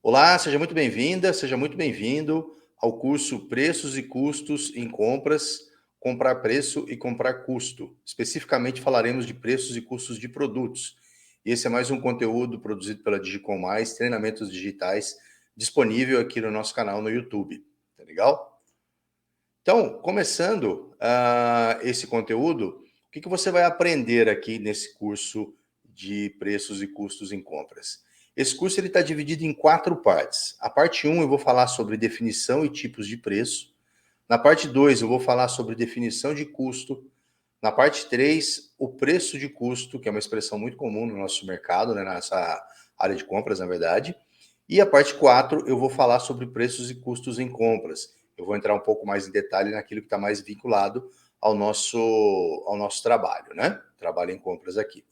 Olá, seja muito bem-vinda, seja muito bem-vindo ao curso Preços e Custos em Compras, Comprar Preço e Comprar Custo. Especificamente falaremos de preços e custos de produtos. E esse é mais um conteúdo produzido pela Digicom Mais, treinamentos digitais, disponível aqui no nosso canal no YouTube. Tá legal? Então, começando esse conteúdo, o que você vai aprender aqui nesse curso de preços e custos em compras? Esse curso está dividido em 4 partes. A parte 1 eu vou falar sobre definição e tipos de preço. Na parte 2 eu vou falar sobre definição de custo. Na parte 3, o preço de custo, que é uma expressão muito comum no nosso mercado, né, nessa área de compras, na verdade. E a parte 4, eu vou falar sobre preços e custos em compras. Eu vou entrar um pouco mais em detalhe naquilo que está mais vinculado ao nosso trabalho, né? Trabalho em compras aqui.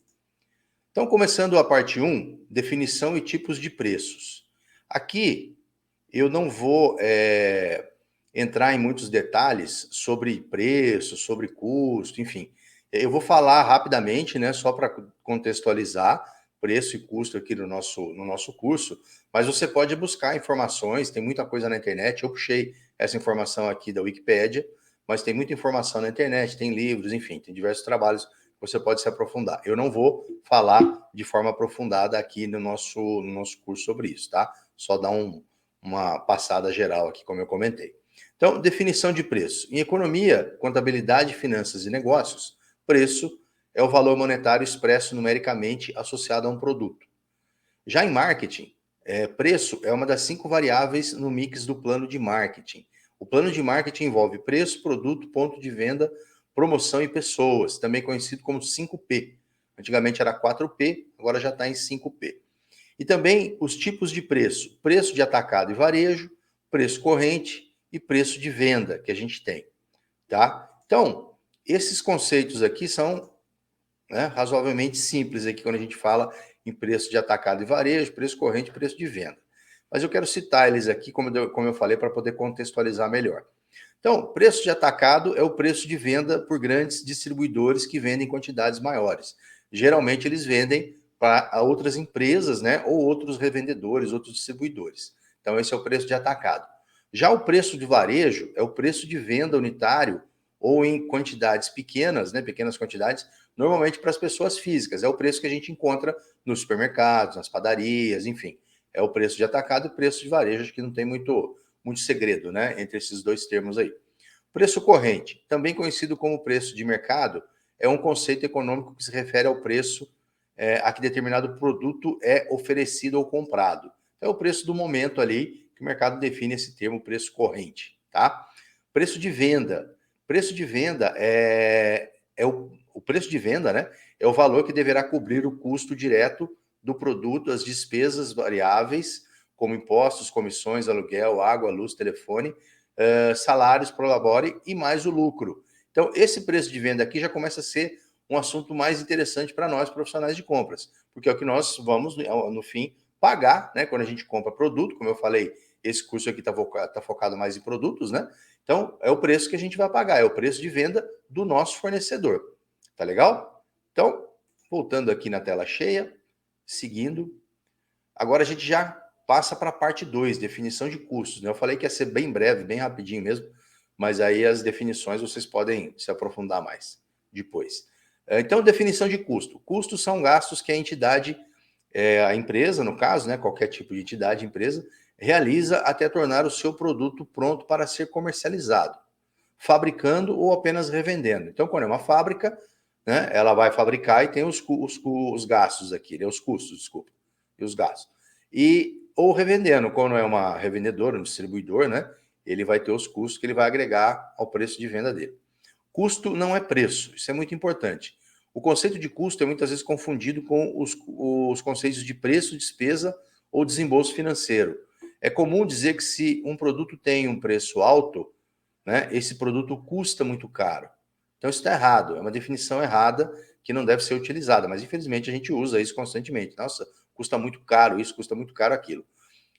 Então, começando a parte 1, definição e tipos de preços. Aqui, eu não vou entrar em muitos detalhes sobre preço, sobre custo, enfim. Eu vou falar rapidamente, né, só para contextualizar preço e custo aqui no nosso curso, mas você pode buscar informações, tem muita coisa na internet. Eu puxei essa informação aqui da Wikipédia, mas tem muita informação na internet, tem livros, enfim, tem diversos trabalhos que você pode se aprofundar. Eu não vou falar de forma aprofundada aqui no nosso curso sobre isso, tá? Só dar uma passada geral aqui, como eu comentei. Então, definição de preço. Em economia, contabilidade, finanças e negócios, preço é o valor monetário expresso numericamente associado a um produto. Já em marketing, preço é uma das 5 variáveis no mix do plano de marketing. O plano de marketing envolve preço, produto, ponto de venda, promoção e pessoas, também conhecido como 5P. Antigamente era 4P, agora já está em 5P. E também os tipos de preço: preço de atacado e varejo, preço corrente e preço de venda que a gente tem, tá? Então, esses conceitos aqui são, né, razoavelmente simples aqui quando a gente fala em preço de atacado e varejo, preço corrente e preço de venda. Mas eu quero citar eles aqui, como eu falei, para poder contextualizar melhor. Então, preço de atacado é o preço de venda por grandes distribuidores que vendem quantidades maiores. Geralmente eles vendem para outras empresas, né, ou outros revendedores, outros distribuidores. Então, esse é o preço de atacado. Já o preço de varejo é o preço de venda unitário ou em quantidades pequenas, né, pequenas quantidades, normalmente para as pessoas físicas. É o preço que a gente encontra nos supermercados, nas padarias, enfim. É o preço de atacado e preço de varejo, acho que não tem muito segredo, né, entre esses dois termos aí. Preço corrente, também conhecido como preço de mercado, é um conceito econômico que se refere ao preço a que determinado produto é oferecido ou comprado. É o preço do momento ali que o mercado define esse termo preço corrente, tá? Preço de venda. Preço de venda o preço de venda, né? É o valor que deverá cobrir o custo direto do produto, as despesas variáveis, como impostos, comissões, aluguel, água, luz, telefone, salários pro labore e mais o lucro. Então, esse preço de venda aqui já começa a ser um assunto mais interessante para nós, profissionais de compras, porque é o que nós vamos, no fim, pagar, né? Quando a gente compra produto, como eu falei, esse curso aqui está focado mais em produtos, né? Então, é o preço que a gente vai pagar, é o preço de venda do nosso fornecedor. Tá legal? Então, voltando aqui na tela cheia, seguindo. Agora a gente já passa para a parte 2, definição de custos, né? Eu falei que ia ser bem breve, bem rapidinho mesmo, mas aí as definições vocês podem se aprofundar mais depois. Então, definição de custo. Custos são gastos que a entidade, a empresa, no caso, né, qualquer tipo de entidade, empresa, realiza até tornar o seu produto pronto para ser comercializado, fabricando ou apenas revendendo. Então, quando é uma fábrica, né, ela vai fabricar e tem os gastos aqui, né, os custos, desculpa, e os gastos. Ou revendendo, quando é uma revendedora, um distribuidor, né, ele vai ter os custos que ele vai agregar ao preço de venda dele. Custo não é preço, isso é muito importante. O conceito de custo é muitas vezes confundido com os conceitos de preço, despesa ou desembolso financeiro. É comum dizer que se um produto tem um preço alto, né, esse produto custa muito caro. Então isso está errado, é uma definição errada que não deve ser utilizada, mas infelizmente a gente usa isso constantemente. Nossa, custa muito caro isso, custa muito caro aquilo.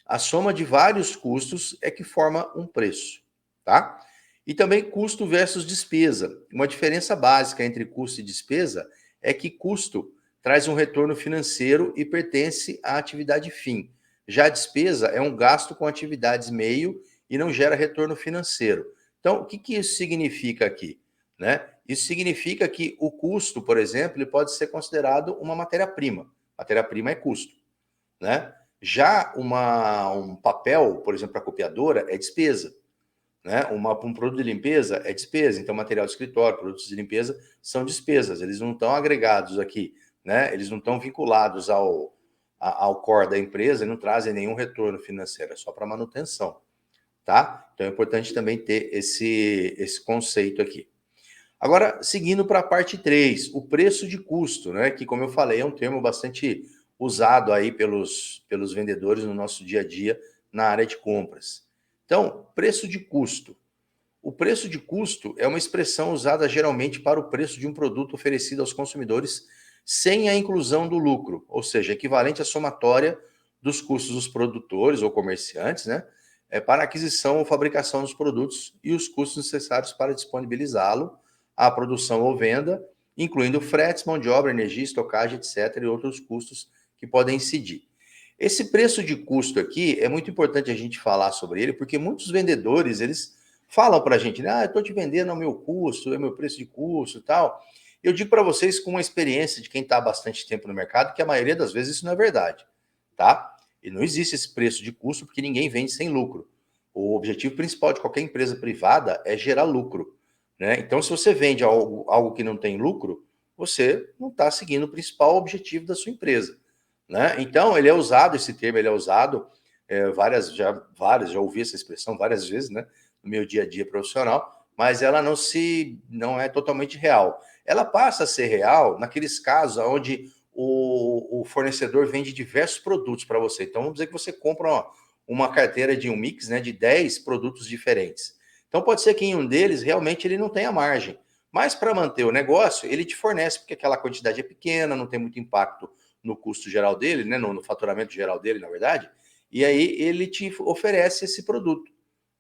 A soma de vários custos é que forma um preço, tá? E também custo versus despesa. Uma diferença básica entre custo e despesa é que custo traz um retorno financeiro e pertence à atividade fim. Já a despesa é um gasto com atividades meio e não gera retorno financeiro. Então, o que que isso significa aqui? Né? Isso significa que o custo, por exemplo, ele pode ser considerado uma matéria-prima. Matéria-prima é custo. Né? Já um papel, por exemplo, para copiadora, é despesa. Né? Um produto de limpeza é despesa. Então, material de escritório, produtos de limpeza são despesas. Eles não estão agregados aqui. Né? Eles não estão vinculados ao core da empresa e não trazem nenhum retorno financeiro, é só para manutenção. Tá? Então, é importante também ter esse conceito aqui. Agora, seguindo para a parte 3, o preço de custo, né? Que, como eu falei, é um termo bastante usado aí pelos vendedores no nosso dia a dia na área de compras. Então, preço de custo. O preço de custo é uma expressão usada geralmente para o preço de um produto oferecido aos consumidores sem a inclusão do lucro, ou seja, equivalente à somatória dos custos dos produtores ou comerciantes, né? Para aquisição ou fabricação dos produtos e os custos necessários para disponibilizá-lo à produção ou venda, incluindo fretes, mão de obra, energia, estocagem, etc., e outros custos que podem incidir. Esse preço de custo aqui é muito importante a gente falar sobre ele, porque muitos vendedores, eles falam para a gente, né? Eu estou te vendendo ao meu custo, é meu preço de custo e tal. Eu digo para vocês com uma experiência de quem está há bastante tempo no mercado, que a maioria das vezes isso não é verdade, tá? E não existe esse preço de custo porque ninguém vende sem lucro. O objetivo principal de qualquer empresa privada é gerar lucro, né? Então, se você vende algo que não tem lucro, você não está seguindo o principal objetivo da sua empresa, né? Então, ele é usado, esse termo, ele é usado já ouvi essa expressão várias vezes, né? No meu dia a dia profissional, mas ela não é totalmente real. Ela passa a ser real naqueles casos onde o fornecedor vende diversos produtos para você. Então, vamos dizer que você compra uma carteira de um mix, né, de 10 produtos diferentes. Então, pode ser que em um deles realmente ele não tenha margem, mas para manter o negócio, ele te fornece, porque aquela quantidade é pequena, não tem muito impacto no custo geral dele, né, no faturamento geral dele, na verdade, e aí ele te oferece esse produto.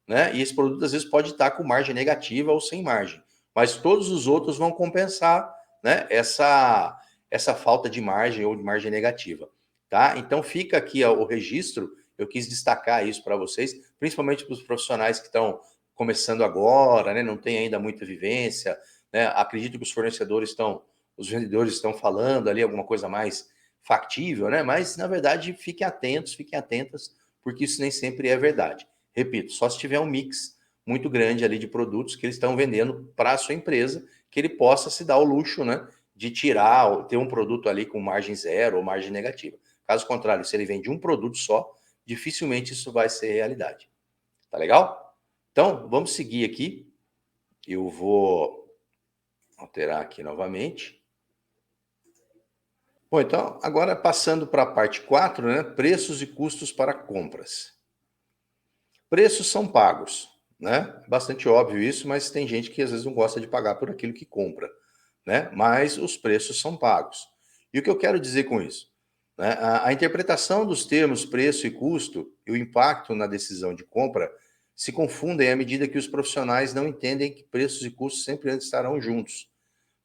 Né? E esse produto às vezes pode estar com margem negativa ou sem margem, mas todos os outros vão compensar, né, essa falta de margem ou de margem negativa, tá? Então fica aqui ó, o registro, eu quis destacar isso para vocês, principalmente para os profissionais que estão começando agora, né, não tem ainda muita vivência, né? Acredito que os vendedores estão falando ali alguma coisa mais factível, né? Mas na verdade fiquem atentos, fiquem atentas, porque isso nem sempre é verdade. Repito, só se tiver um mix muito grande ali de produtos que eles estão vendendo para a sua empresa, que ele possa se dar o luxo, né, de tirar, ter um produto ali com margem zero ou margem negativa. Caso contrário, se ele vende um produto só, dificilmente isso vai ser realidade. Tá legal? Então, vamos seguir aqui. Eu vou alterar aqui novamente. Bom, então, agora passando para a parte 4, né, preços e custos para compras. Preços são pagos, né? Bastante óbvio isso, mas tem gente que às vezes não gosta de pagar por aquilo que compra, né? Mas os preços são pagos. E o que eu quero dizer com isso? Né? A interpretação dos termos preço e custo e o impacto na decisão de compra se confundem à medida que os profissionais não entendem que preços e custos sempre estarão juntos.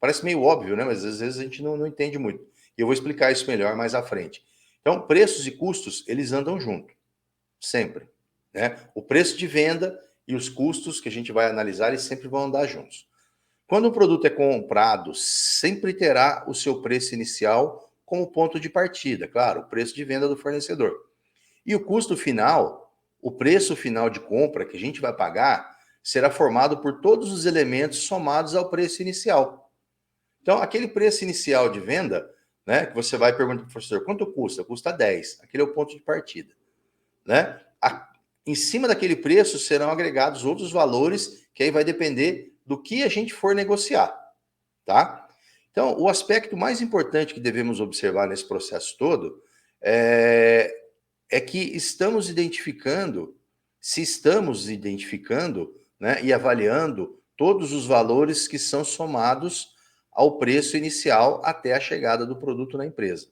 Parece meio óbvio, né? Mas às vezes a gente não entende muito. E eu vou explicar isso melhor mais à frente. Então, preços e custos, eles andam juntos, sempre. Né? O preço de venda e os custos que a gente vai analisar, eles sempre vão andar juntos. Quando um produto é comprado, sempre terá o seu preço inicial como ponto de partida, claro, o preço de venda do fornecedor. E o custo final, o preço final de compra que a gente vai pagar, será formado por todos os elementos somados ao preço inicial. Então, aquele preço inicial de venda, né, que você vai perguntar para o professor, quanto custa? Custa 10. Aquele é o ponto de partida. Né? Em cima daquele preço serão agregados outros valores que aí vai depender do que a gente for negociar, tá? Então, o aspecto mais importante que devemos observar nesse processo todo é que se estamos identificando, né, e avaliando todos os valores que são somados ao preço inicial até a chegada do produto na empresa.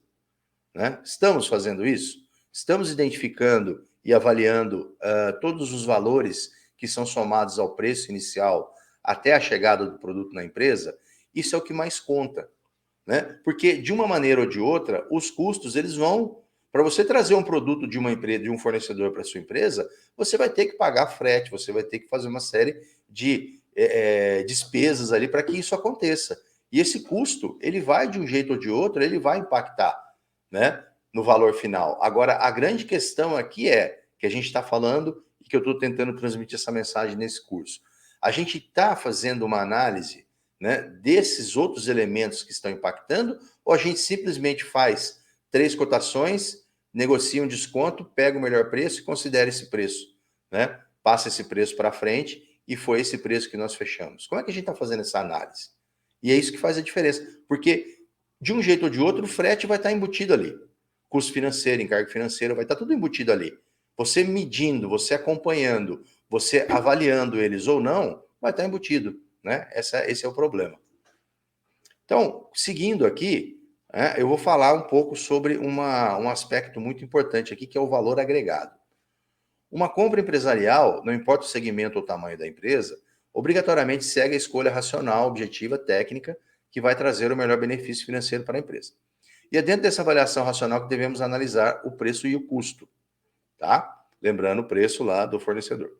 Né? Estamos fazendo isso? Estamos identificando e avaliando todos os valores que são somados ao preço inicial até a chegada do produto na empresa? Isso é o que mais conta. Né? Porque, de uma maneira ou de outra, os custos eles vão Para você trazer um produto de uma empresa, de um fornecedor para sua empresa, você vai ter que pagar frete, você vai ter que fazer uma série de despesas ali para que isso aconteça. E esse custo, ele vai de um jeito ou de outro, ele vai impactar, né, no valor final. Agora, a grande questão aqui é que a gente está falando e que eu estou tentando transmitir essa mensagem nesse curso. A gente está fazendo uma análise, né, desses outros elementos que estão impactando, ou a gente simplesmente faz 3 cotações, negocia um desconto, pega o melhor preço e considera esse preço, né? Passa esse preço para frente e foi esse preço que nós fechamos. Como é que a gente está fazendo essa análise? E é isso que faz a diferença, porque de um jeito ou de outro o frete vai estar embutido ali. Custo financeiro, encargo financeiro, vai estar tudo embutido ali. Você medindo, você acompanhando, você avaliando eles ou não, vai estar embutido, né? Esse é o problema. Então, seguindo aqui, eu vou falar um pouco sobre um aspecto muito importante aqui, que é o valor agregado. Uma compra empresarial, não importa o segmento ou o tamanho da empresa, obrigatoriamente segue a escolha racional, objetiva, técnica, que vai trazer o melhor benefício financeiro para a empresa. E é dentro dessa avaliação racional que devemos analisar o preço e o custo, tá? Lembrando o preço lá do fornecedor.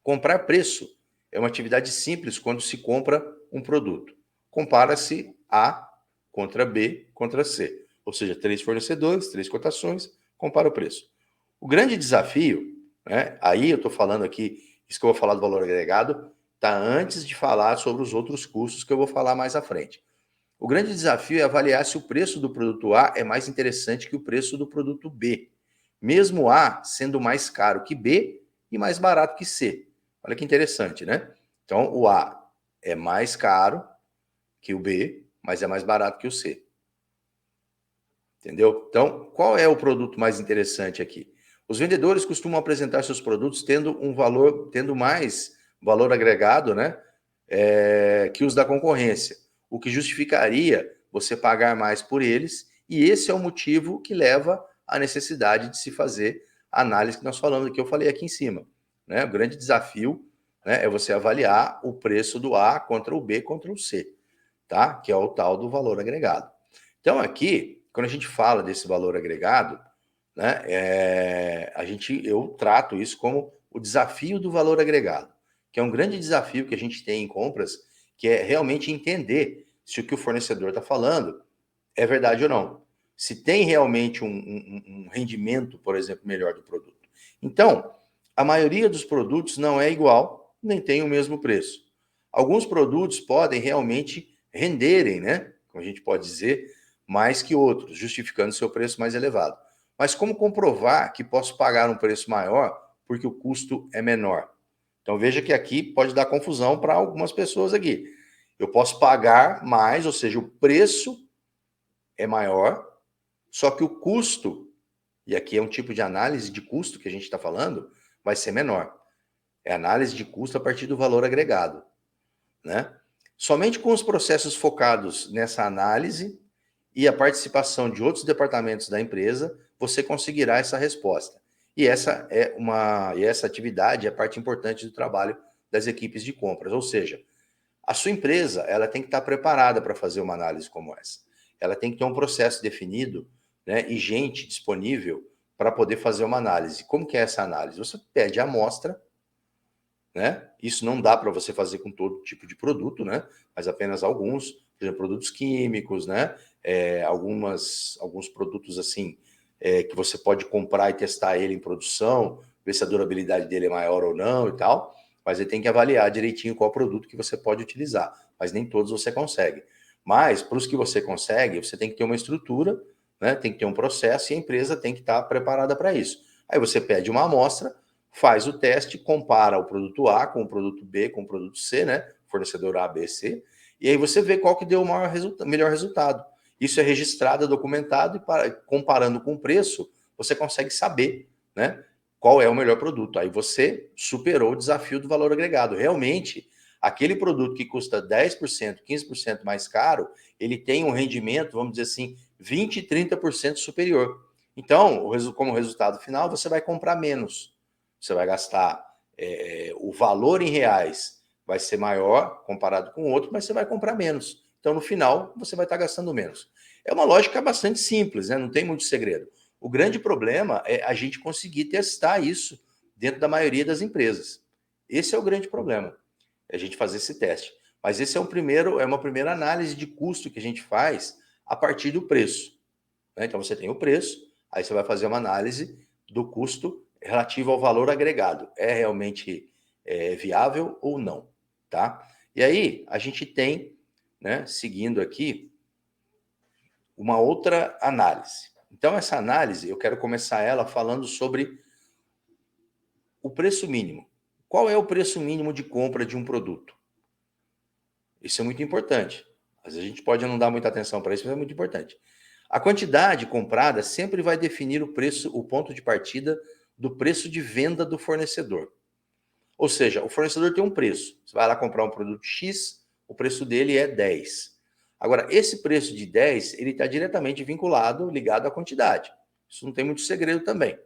Comprar preço é uma atividade simples quando se compra um produto. Compara-se A contra B contra C. Ou seja, 3 fornecedores, 3 cotações, compara o preço. O grande desafio, né, aí eu estou falando aqui, isso que eu vou falar do valor agregado, está antes de falar sobre os outros custos que eu vou falar mais à frente. O grande desafio é avaliar se o preço do produto A é mais interessante que o preço do produto B, mesmo A sendo mais caro que B e mais barato que C. Olha que interessante, né? Então, o A é mais caro que o B, mas é mais barato que o C. Entendeu? Então, qual é o produto mais interessante aqui? Os vendedores costumam apresentar seus produtos tendo mais valor agregado, né? Que os da concorrência, o que justificaria você pagar mais por eles, e esse é o motivo que leva à necessidade de se fazer a análise que nós falamos, que eu falei aqui em cima. Né? O grande desafio, né, é você avaliar o preço do A contra o B contra o C, tá? Que é o tal do valor agregado. Então aqui, quando a gente fala desse valor agregado, né, eu trato isso como o desafio do valor agregado, que é um grande desafio que a gente tem em compras, que é realmente entender se o que o fornecedor está falando é verdade ou não. Se tem realmente um rendimento, por exemplo, melhor do produto. Então, a maioria dos produtos não é igual, nem tem o mesmo preço. Alguns produtos podem realmente renderem, né? Como a gente pode dizer, mais que outros, justificando seu preço mais elevado. Mas como comprovar que posso pagar um preço maior porque o custo é menor? Então veja que aqui pode dar confusão para algumas pessoas aqui. Eu posso pagar mais, ou seja, o preço é maior, só que o custo, e aqui é um tipo de análise de custo que a gente está falando, vai ser menor. É análise de custo a partir do valor agregado, né? Somente com os processos focados nessa análise e a participação de outros departamentos da empresa, você conseguirá essa resposta. E essa atividade é parte importante do trabalho das equipes de compras, ou seja, a sua empresa, ela tem que estar preparada para fazer uma análise como essa. Ela tem que ter um processo definido, né, e gente disponível para poder fazer uma análise. Como que é essa análise? Você pede a amostra, né? Isso não dá para você fazer com todo tipo de produto, né? Mas apenas alguns, por exemplo, produtos químicos, né? Alguns produtos assim que você pode comprar e testar ele em produção, ver se a durabilidade dele é maior ou não e tal. Mas ele tem que avaliar direitinho qual produto que você pode utilizar. Mas nem todos você consegue. Mas para os que você consegue, você tem que ter uma estrutura, né? Tem que ter um processo e a empresa tem que estar preparada para isso. Aí você pede uma amostra, faz o teste, compara o produto A com o produto B com o produto C, né? Fornecedor A, B, C, e aí você vê qual que deu o melhor resultado. Isso é registrado, documentado, e comparando com o preço, você consegue saber, né, qual é o melhor produto. Aí você superou o desafio do valor agregado. Realmente, aquele produto que custa 10%, 15% mais caro, ele tem um rendimento, vamos dizer assim, 20, 30% superior. Então, como resultado final, você vai comprar menos. Você vai gastar o valor em reais vai ser maior comparado com o outro, mas você vai comprar menos. Então, no final, você vai estar gastando menos. É uma lógica bastante simples, né? Não tem muito segredo. O grande problema é a gente conseguir testar isso dentro da maioria das empresas. Esse é o grande problema, é a gente fazer esse teste. Mas esse é uma primeira análise de custo que a gente faz a partir do preço, né? Então você tem o preço, aí você vai fazer uma análise do custo relativo ao valor agregado. É realmente viável ou não, tá? E aí a gente tem, né, seguindo aqui, uma outra análise. Então essa análise, eu quero começar ela falando sobre o preço mínimo. Qual é o preço mínimo de compra de um produto? Isso é muito importante. Às vezes a gente pode não dar muita atenção para isso, mas é muito importante. A quantidade comprada sempre vai definir o preço, o ponto de partida do preço de venda do fornecedor. Ou seja, o fornecedor tem um preço. Você vai lá comprar um produto X, o preço dele é 10. Agora, esse preço de 10, ele está diretamente vinculado, ligado à quantidade. Isso não tem muito segredo também.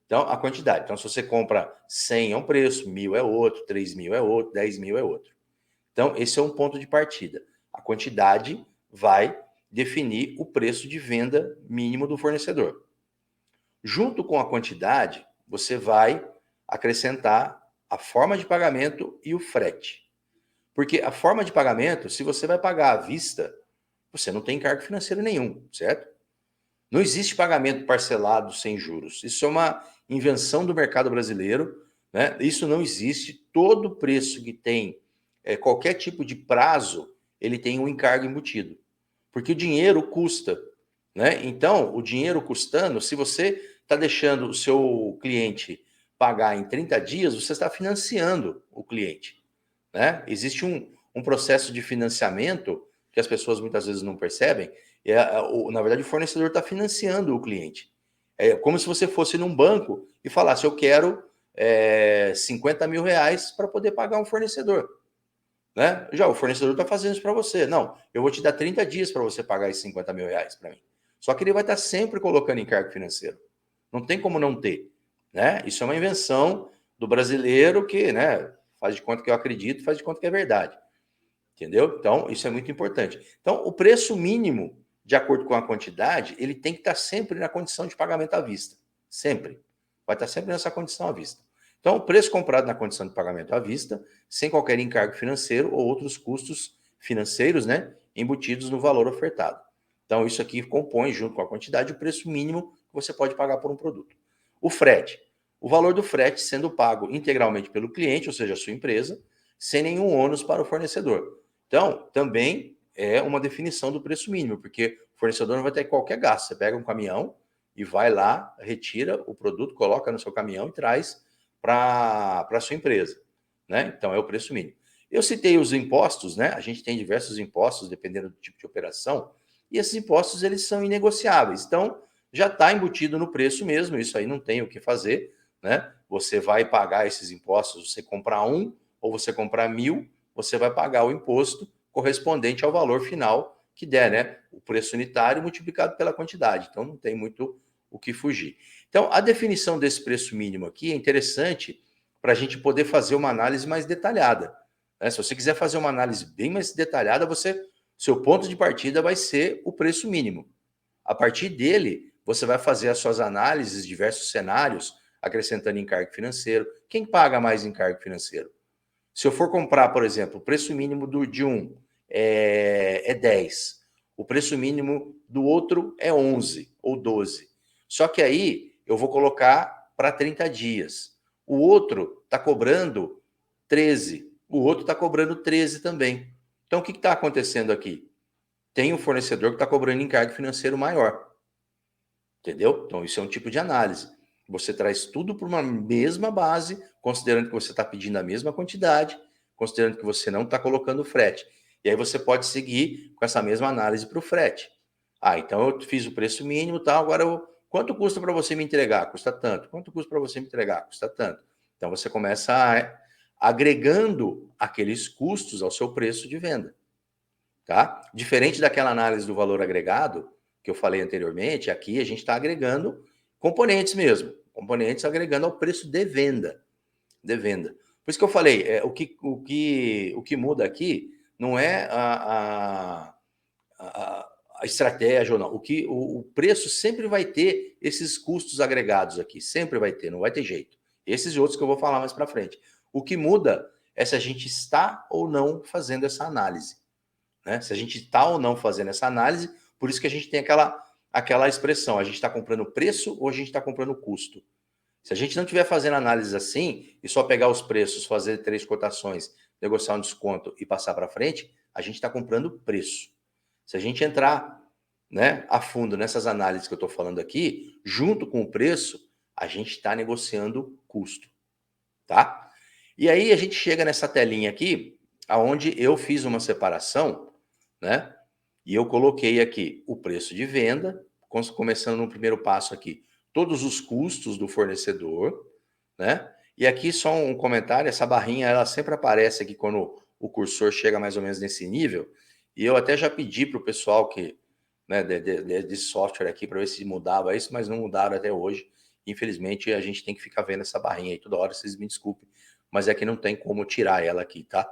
Então, a quantidade. Então, se você compra 100 é um preço, 1.000 é outro, 3.000 é outro, 10.000 é outro. Então, esse é um ponto de partida. A quantidade vai definir o preço de venda mínimo do fornecedor. Junto com a quantidade, você vai acrescentar a forma de pagamento e o frete. Porque a forma de pagamento, se você vai pagar à vista, você não tem encargo financeiro nenhum, certo? Não existe pagamento parcelado sem juros. Isso é uma invenção do mercado brasileiro, né? Isso não existe. Todo preço que tem qualquer tipo de prazo, ele tem um encargo embutido. Porque o dinheiro custa, né? Então, o dinheiro custando, se você está deixando o seu cliente pagar em 30 dias, você está financiando o cliente, né? Existe um processo de financiamento que as pessoas muitas vezes não percebem. Na verdade, o fornecedor está financiando o cliente. É como se você fosse num banco e falasse: eu quero 50 mil reais para poder pagar um fornecedor. Né? Já o fornecedor está fazendo isso para você. Não, eu vou te dar 30 dias para você pagar esses 50 mil reais para mim. Só que ele vai estar sempre colocando encargo financeiro. Não tem como não ter. Né? Isso é uma invenção do brasileiro que, né, faz de conta que eu acredito, faz de conta que é verdade. Entendeu? Então, isso é muito importante. Então, o preço mínimo, de acordo com a quantidade, ele tem que estar sempre na condição de pagamento à vista. Sempre. Vai estar sempre nessa condição à vista. Então, o preço comprado na condição de pagamento à vista, sem qualquer encargo financeiro ou outros custos financeiros, né, embutidos no valor ofertado. Então, isso aqui compõe, junto com a quantidade, o preço mínimo que você pode pagar por um produto. O frete. O valor do frete sendo pago integralmente pelo cliente, ou seja, a sua empresa, sem nenhum ônus para o fornecedor. Então, também é uma definição do preço mínimo, porque o fornecedor não vai ter qualquer gasto. Você pega um caminhão e vai lá, retira o produto, coloca no seu caminhão e traz para a sua empresa. Né? Então, é o preço mínimo. Eu citei os impostos, né? A gente tem diversos impostos, dependendo do tipo de operação, e esses impostos eles são inegociáveis. Então, já está embutido no preço mesmo, isso aí não tem o que fazer. Né? Você vai pagar esses impostos, você comprar um ou você comprar 1.000, você vai pagar o imposto correspondente ao valor final que der, né? O preço unitário multiplicado pela quantidade. Então, não tem muito o que fugir. Então, a definição desse preço mínimo aqui é interessante para a gente poder fazer uma análise mais detalhada. Né? Se você quiser fazer uma análise bem mais detalhada, seu ponto de partida vai ser o preço mínimo. A partir dele, você vai fazer as suas análises, diversos cenários, acrescentando encargo financeiro. Quem paga mais encargo financeiro? Se eu for comprar, por exemplo, o preço mínimo de um é 10, o preço mínimo do outro é 11 ou 12. Só que aí eu vou colocar para 30 dias. O outro está cobrando 13, o outro está cobrando 13 também. Então, o que está acontecendo aqui? Tem um fornecedor que está cobrando encargo financeiro maior. Entendeu? Então, isso é um tipo de análise. Você traz tudo para uma mesma base, considerando que você está pedindo a mesma quantidade, considerando que você não está colocando frete. E aí você pode seguir com essa mesma análise para o frete. Ah, então eu fiz o preço mínimo, tal, agora quanto custa para você me entregar? Custa tanto. Quanto custa para você me entregar? Custa tanto. Então você começa agregando aqueles custos ao seu preço de venda. Tá? Diferente daquela análise do valor agregado, que eu falei anteriormente, aqui a gente está agregando componentes mesmo, componentes agregando ao preço de venda. De venda. Por isso que eu falei, o que muda aqui não é a estratégia ou não. O preço sempre vai ter esses custos agregados aqui, sempre vai ter, não vai ter jeito. Esses e outros que eu vou falar mais para frente. O que muda é se a gente está ou não fazendo essa análise, né? Se a gente está ou não fazendo essa análise, por isso que a gente tem aquela expressão, a gente está comprando preço ou a gente está comprando custo. Se a gente não estiver fazendo análise assim e só pegar os preços, fazer 3 cotações, negociar um desconto e passar para frente, a gente está comprando preço. Se a gente entrar, né, a fundo nessas análises que eu estou falando aqui, junto com o preço, a gente está negociando custo, tá? E aí a gente chega nessa telinha aqui, aonde eu fiz uma separação, né? E eu coloquei aqui o preço de venda, começando no primeiro passo aqui, todos os custos do fornecedor, né? E aqui só um comentário, essa barrinha ela sempre aparece aqui quando o cursor chega mais ou menos nesse nível, e eu até já pedi para o pessoal que, né, de software aqui para ver se mudava isso, mas não mudaram até hoje. Infelizmente a gente tem que ficar vendo essa barrinha aí toda hora, vocês me desculpem, mas é que não tem como tirar ela aqui, tá?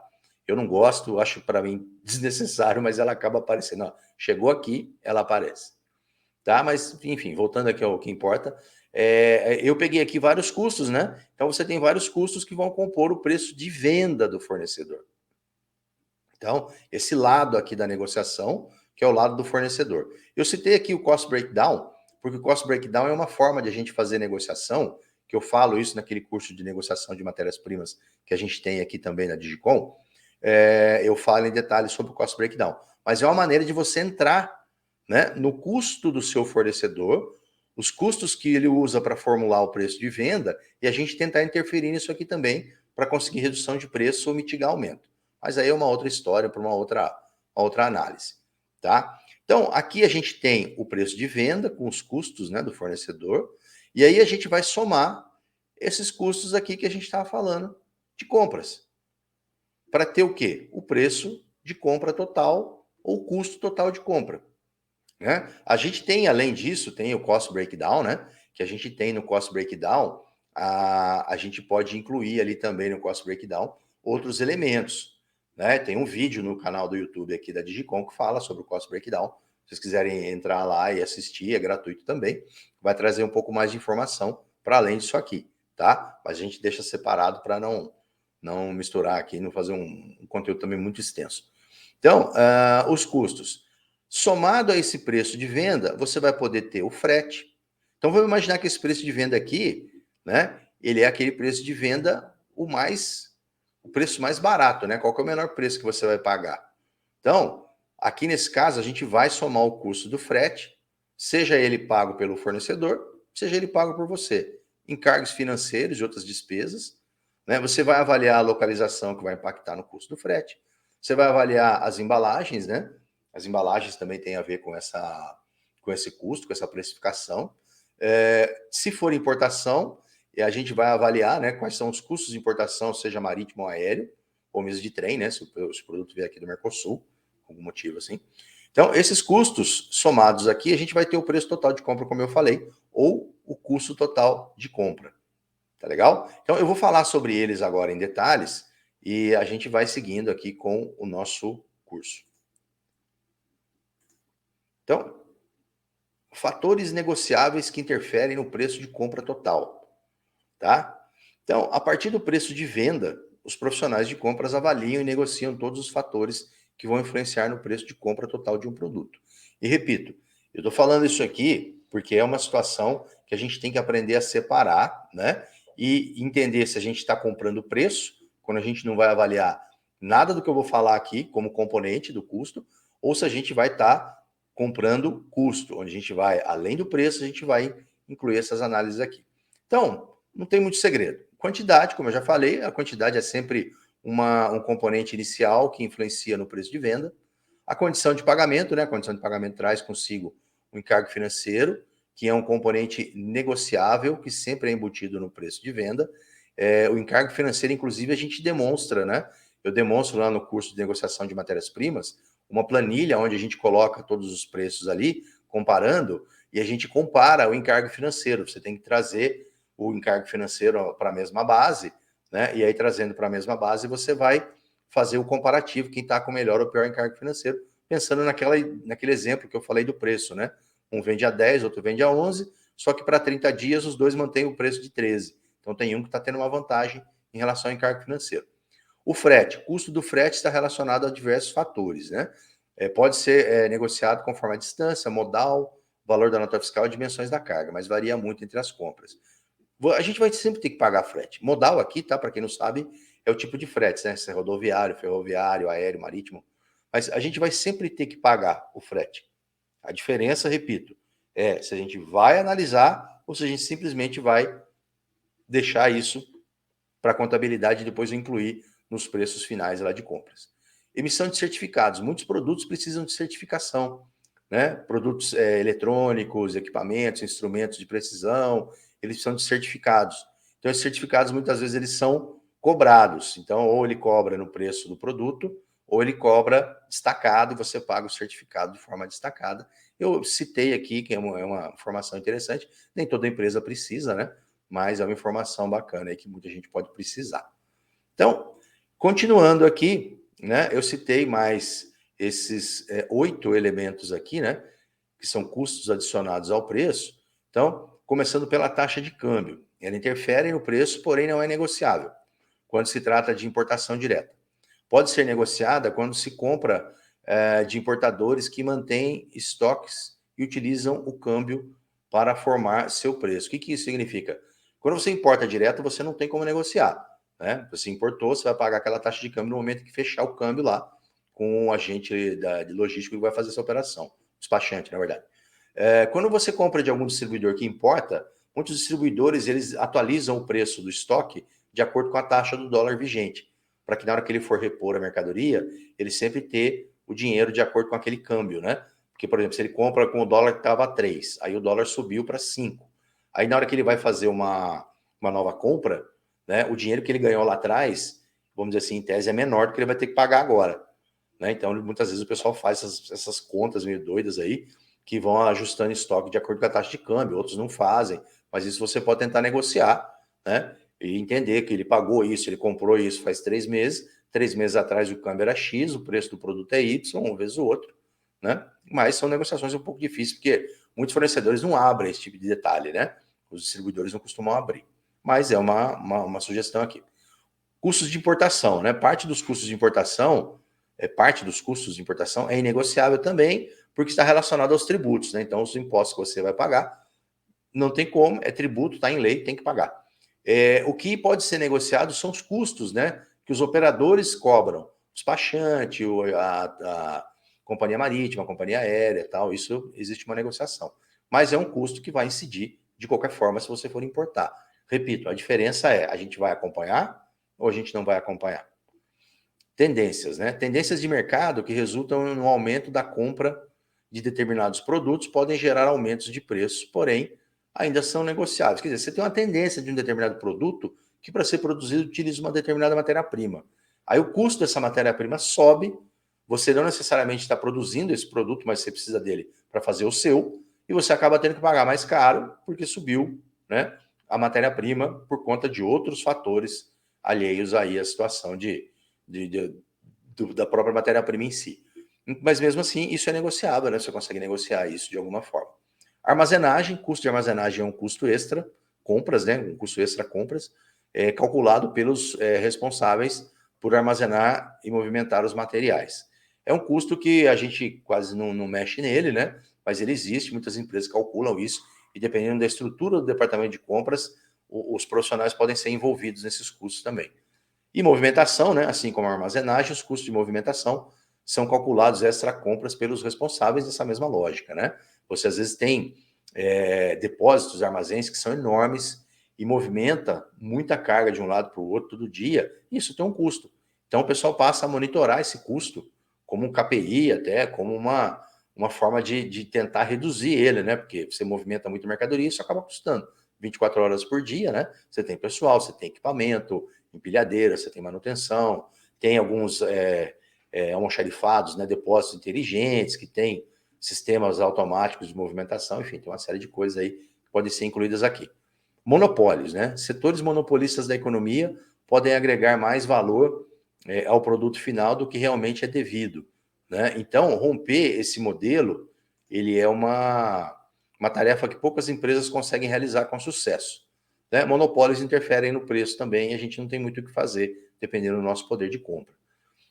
Eu não gosto, acho para mim desnecessário, mas ela acaba aparecendo. Ó, chegou aqui, ela aparece. Tá? Mas, enfim, voltando aqui ao que importa, eu peguei aqui vários custos, né? Então você tem vários custos que vão compor o preço de venda do fornecedor. Então, esse lado aqui da negociação, que é o lado do fornecedor. Eu citei aqui o cost breakdown, porque o cost breakdown é uma forma de a gente fazer negociação, que eu falo isso naquele curso de negociação de matérias-primas que a gente tem aqui também na Digicom. Eu falo em detalhes sobre o cost breakdown. Mas é uma maneira de você entrar, né, no custo do seu fornecedor, os custos que ele usa para formular o preço de venda, e a gente tentar interferir nisso aqui também para conseguir redução de preço ou mitigar aumento. Mas aí é uma outra história para uma outra análise, tá? Então, aqui a gente tem o preço de venda com os custos, né, do fornecedor, e aí a gente vai somar esses custos aqui que a gente estava falando de compras. Para ter o quê? O preço de compra total ou custo total de compra, né? A gente tem, além disso, tem o cost breakdown, né? Que a gente tem no cost breakdown, a gente pode incluir ali também no cost breakdown outros elementos, né? Tem um vídeo no canal do YouTube aqui da Digicom que fala sobre o cost breakdown. Se vocês quiserem entrar lá e assistir, é gratuito também. Vai trazer um pouco mais de informação para além disso aqui, tá? Mas a gente deixa separado para não misturar aqui, não fazer um conteúdo também muito extenso. Então, os custos. Somado a esse preço de venda, você vai poder ter o frete. Então, vamos imaginar que esse preço de venda aqui, né? Ele é aquele preço de venda o preço mais barato, né? Qual que é o menor preço que você vai pagar? Então, aqui nesse caso, a gente vai somar o custo do frete, seja ele pago pelo fornecedor, seja ele pago por você. Encargos financeiros e outras despesas, né? Você vai avaliar a localização que vai impactar no custo do frete. Você vai avaliar as embalagens, né? As embalagens também têm a ver com esse custo, com essa precificação. Se for importação, a gente vai avaliar, né, quais são os custos de importação, seja marítimo ou aéreo, ou mesmo de trem, né, se o produto vier aqui do Mercosul, por algum motivo assim. Então, esses custos somados aqui, a gente vai ter o preço total de compra, como eu falei, ou o custo total de compra. Tá legal? Então, eu vou falar sobre eles agora em detalhes e a gente vai seguindo aqui com o nosso curso. Então, fatores negociáveis que interferem no preço de compra total, tá? Então, a partir do preço de venda, os profissionais de compras avaliam e negociam todos os fatores que vão influenciar no preço de compra total de um produto. E repito, eu estou falando isso aqui porque é uma situação que a gente tem que aprender a separar, né? E entender se a gente está comprando preço, quando a gente não vai avaliar nada do que eu vou falar aqui como componente do custo, ou se a gente vai estar comprando custo, onde a gente vai, além do preço, a gente vai incluir essas análises aqui. Então, não tem muito segredo. Quantidade, como eu já falei, a quantidade é sempre um componente inicial que influencia no preço de venda. A condição de pagamento, né? A condição de pagamento traz consigo o encargo financeiro, que é um componente negociável, que sempre é embutido no preço de venda. O encargo financeiro, inclusive, a gente demonstra, né? Eu demonstro lá no curso de negociação de matérias-primas, uma planilha onde a gente coloca todos os preços ali, comparando, e a gente compara o encargo financeiro. Você tem que trazer o encargo financeiro para a mesma base, né? E aí, trazendo para a mesma base, você vai fazer o comparativo, quem está com melhor ou pior encargo financeiro, pensando naquele exemplo que eu falei do preço, né? Um vende a 10, outro vende a 11, só que para 30 dias os dois mantêm o preço de 13. Então tem um que está tendo uma vantagem em relação ao encargo financeiro. O frete, o custo do frete está relacionado a diversos fatores, né? Pode ser negociado conforme a distância, modal, valor da nota fiscal e dimensões da carga, mas varia muito entre as compras. A gente vai sempre ter que pagar frete. Modal aqui, tá? Para quem não sabe, é o tipo de frete, né? Se é rodoviário, ferroviário, aéreo, marítimo. Mas a gente vai sempre ter que pagar o frete. A diferença, repito, é se a gente vai analisar ou se a gente simplesmente vai deixar isso para a contabilidade e depois incluir nos preços finais lá de compras. Emissão de certificados. Muitos produtos precisam de certificação, né? Produtos eletrônicos, equipamentos, instrumentos de precisão, eles precisam de certificados. Então, esses certificados, muitas vezes, eles são cobrados. Então, ou ele cobra no preço do produto, ou ele cobra destacado e você paga o certificado de forma destacada. Eu citei aqui, que é uma informação interessante, nem toda empresa precisa, né? Mas é uma informação bacana aí que muita gente pode precisar. Então, continuando aqui, né, eu citei mais esses 8 elementos aqui, né, que são custos adicionados ao preço. Então, começando pela taxa de câmbio. Ela interfere no preço, porém não é negociável, quando se trata de importação direta. Pode ser negociada quando se compra de importadores que mantêm estoques e utilizam o câmbio para formar seu preço. O que isso significa? Quando você importa direto, você não tem como negociar. Né? Você importou, você vai pagar aquela taxa de câmbio no momento que fechar o câmbio lá com o agente de logístico que vai fazer essa operação. Despachante, na verdade. Quando você compra de algum distribuidor que importa, muitos distribuidores eles atualizam o preço do estoque de acordo com a taxa do dólar vigente, para que na hora que ele for repor a mercadoria, ele sempre ter o dinheiro de acordo com aquele câmbio, né? Porque, por exemplo, se ele compra com o dólar que estava 3, aí o dólar subiu para 5. Aí na hora que ele vai fazer uma nova compra, né, o dinheiro que ele ganhou lá atrás, vamos dizer assim, em tese, é menor do que ele vai ter que pagar agora. Né? Então, muitas vezes o pessoal faz essas contas meio doidas aí, que vão ajustando estoque de acordo com a taxa de câmbio, outros não fazem, mas isso você pode tentar negociar, né? E entender que ele pagou isso, ele comprou isso faz 3 meses atrás o câmbio era X, o preço do produto é Y, um vezes o outro, né? Mas são negociações um pouco difíceis, porque muitos fornecedores não abrem esse tipo de detalhe, né? Os distribuidores não costumam abrir. Mas é uma sugestão aqui. Custos de importação, né? Parte dos custos de importação é inegociável também, porque está relacionado aos tributos, né? Então, os impostos que você vai pagar, não tem como, é tributo, está em lei, tem que pagar. O que pode ser negociado são os custos, né? Que os operadores cobram. O despachante, a companhia marítima, a companhia aérea tal, isso existe uma negociação. Mas é um custo que vai incidir de qualquer forma se você for importar. Repito, a diferença é, a gente vai acompanhar ou a gente não vai acompanhar? Tendências, né? Tendências de mercado que resultam no aumento da compra de determinados produtos podem gerar aumentos de preço, porém, ainda são negociáveis. Quer dizer, você tem uma tendência de um determinado produto que, para ser produzido, utiliza uma determinada matéria-prima. Aí o custo dessa matéria-prima sobe, você não necessariamente está produzindo esse produto, mas você precisa dele para fazer o seu, e você acaba tendo que pagar mais caro porque subiu, né, a matéria-prima por conta de outros fatores alheios aí à situação da própria matéria-prima em si. Mas mesmo assim, isso é negociável, né? Você consegue negociar isso de alguma forma. Armazenagem, custo de armazenagem é um custo extra, compras, né? Um custo extra compras, calculado pelos responsáveis por armazenar e movimentar os materiais. É um custo que a gente quase não mexe nele, né? Mas ele existe, muitas empresas calculam isso, e dependendo da estrutura do departamento de compras, os profissionais podem ser envolvidos nesses custos também. E movimentação, né, assim como a armazenagem, os custos de movimentação são calculados extra compras pelos responsáveis dessa mesma lógica, né? Você às vezes tem depósitos, armazéns que são enormes e movimenta muita carga de um lado para o outro todo dia, e isso tem um custo. Então o pessoal passa a monitorar esse custo como um KPI até, como uma forma de tentar reduzir ele, né? Porque você movimenta muito mercadoria e isso acaba custando 24 horas por dia, né? Você tem pessoal, você tem equipamento, empilhadeira, você tem manutenção, tem alguns almoxarifados, né, depósitos inteligentes, que tem sistemas automáticos de movimentação, enfim, tem uma série de coisas aí que podem ser incluídas aqui. Monopólios, né? Setores monopolistas da economia podem agregar mais valor ao produto final do que realmente é devido. né? Então, romper esse modelo, ele é uma tarefa que poucas empresas conseguem realizar com sucesso, né? Monopólios interferem no preço também e a gente não tem muito o que fazer, dependendo do nosso poder de compra.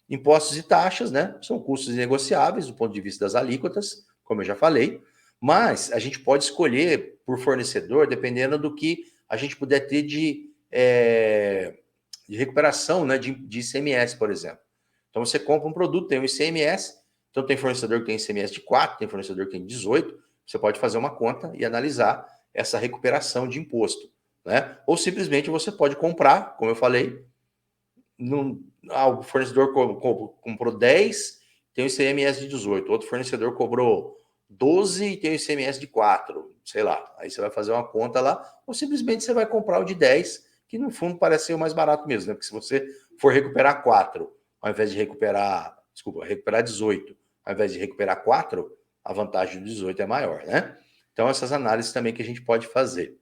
Impostos e taxas, né? São custos inegociáveis do ponto de vista das alíquotas, como eu já falei, mas a gente pode escolher por fornecedor, dependendo do que a gente puder ter de recuperação, né? De ICMS, por exemplo. Então você compra um produto, tem um ICMS, então tem fornecedor que tem ICMS de 4, tem fornecedor que tem 18, você pode fazer uma conta e analisar essa recuperação de imposto, né? Ou simplesmente você pode comprar, como eu falei, o fornecedor comprou 10, tem o ICMS de 18. Outro fornecedor cobrou 12 e tem o ICMS de 4. Sei lá. Aí você vai fazer uma conta lá, ou simplesmente você vai comprar o de 10, que no fundo parece ser o mais barato mesmo, né? Porque se você for recuperar 4, ao invés de recuperar 18, ao invés de recuperar 4, a vantagem do 18 é maior, né? Então, essas análises também que a gente pode fazer.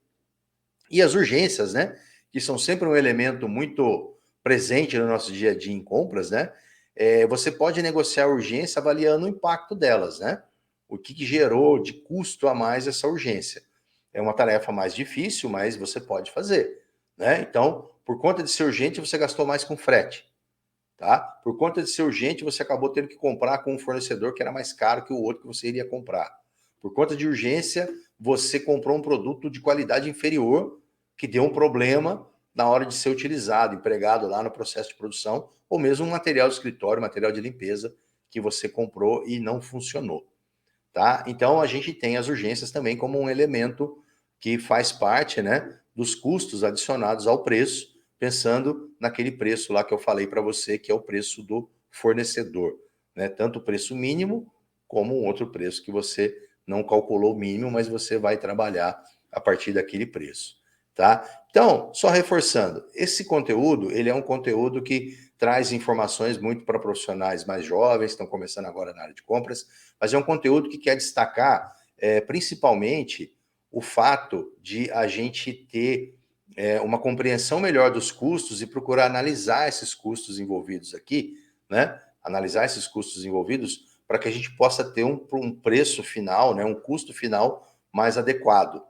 E as urgências, né? Que são sempre um elemento muito presente no nosso dia a dia em compras, né? Você pode negociar a urgência avaliando o impacto delas, né? O que gerou de custo a mais essa urgência. É uma tarefa mais difícil, mas você pode fazer, né? Então, por conta de ser urgente, você gastou mais com frete, tá? Por conta de ser urgente, você acabou tendo que comprar com um fornecedor que era mais caro que o outro que você iria comprar. Por conta de urgência, você comprou um produto de qualidade inferior que deu um problema na hora de ser utilizado, empregado lá no processo de produção, ou mesmo um material de escritório, material de limpeza que você comprou e não funcionou, tá? Então a gente tem as urgências também como um elemento que faz parte, né, dos custos adicionados ao preço, pensando naquele preço lá que eu falei para você, que é o preço do fornecedor, né? Tanto o preço mínimo como um outro preço que você não calculou o mínimo, mas você vai trabalhar a partir daquele preço, tá? Então, só reforçando, esse conteúdo, ele é um conteúdo que traz informações muito para profissionais mais jovens, estão começando agora na área de compras, mas é um conteúdo que quer destacar principalmente o fato de a gente ter uma compreensão melhor dos custos e procurar analisar esses custos envolvidos aqui, né? Analisar esses custos envolvidos para que a gente possa ter um preço final, né? Um custo final mais adequado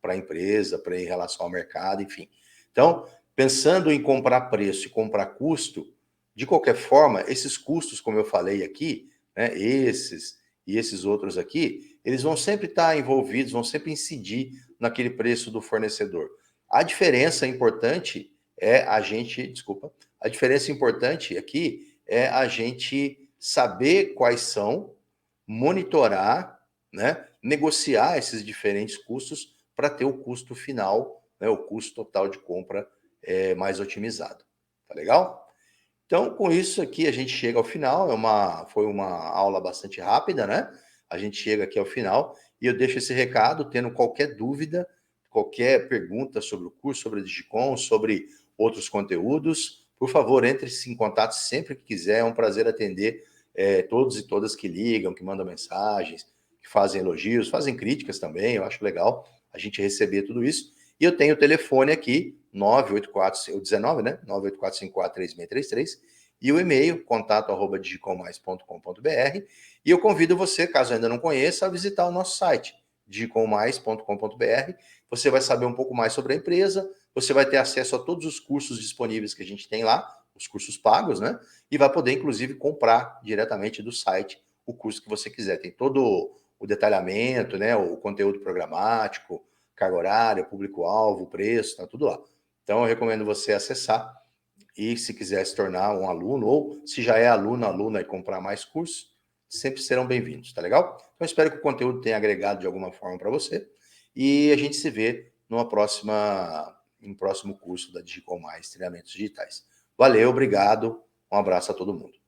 para a empresa, para em relação ao mercado, enfim. Então, pensando em comprar preço e comprar custo, de qualquer forma, esses custos, como eu falei aqui, né, esses e esses outros aqui, eles vão sempre estar envolvidos, vão sempre incidir naquele preço do fornecedor. A diferença importante é a gente, desculpa, a diferença importante aqui é a gente saber quais são, monitorar, né, negociar esses diferentes custos para ter o custo final, né, o custo total de compra mais otimizado. Tá legal? Então, com isso aqui, a gente chega ao final. Foi uma aula bastante rápida, né? A gente chega aqui ao final e eu deixo esse recado, tendo qualquer dúvida, qualquer pergunta sobre o curso, sobre a Digicom, sobre outros conteúdos, por favor, entre-se em contato sempre que quiser. É um prazer atender todos e todas que ligam, que mandam mensagens, que fazem elogios, fazem críticas também. Eu acho legal a gente receber tudo isso. E eu tenho o telefone aqui, 984, o 19, né? 984543633, e o e-mail, contato@digicomais.com.br. E eu convido você, caso ainda não conheça, a visitar o nosso site, digicomais.com.br. Você vai saber um pouco mais sobre a empresa, você vai ter acesso a todos os cursos disponíveis que a gente tem lá, os cursos pagos, né? E vai poder, inclusive, comprar diretamente do site o curso que você quiser. Tem todo o detalhamento, né? O conteúdo programático, carga horária, público-alvo, preço, tá tudo lá. Então, eu recomendo você acessar e, se quiser se tornar um aluno, ou se já é aluno, aluna e comprar mais cursos, sempre serão bem-vindos, tá legal? Então, espero que o conteúdo tenha agregado de alguma forma para você e a gente se vê em próximo curso da Digicom Mais Treinamentos Digitais. Valeu, obrigado, um abraço a todo mundo.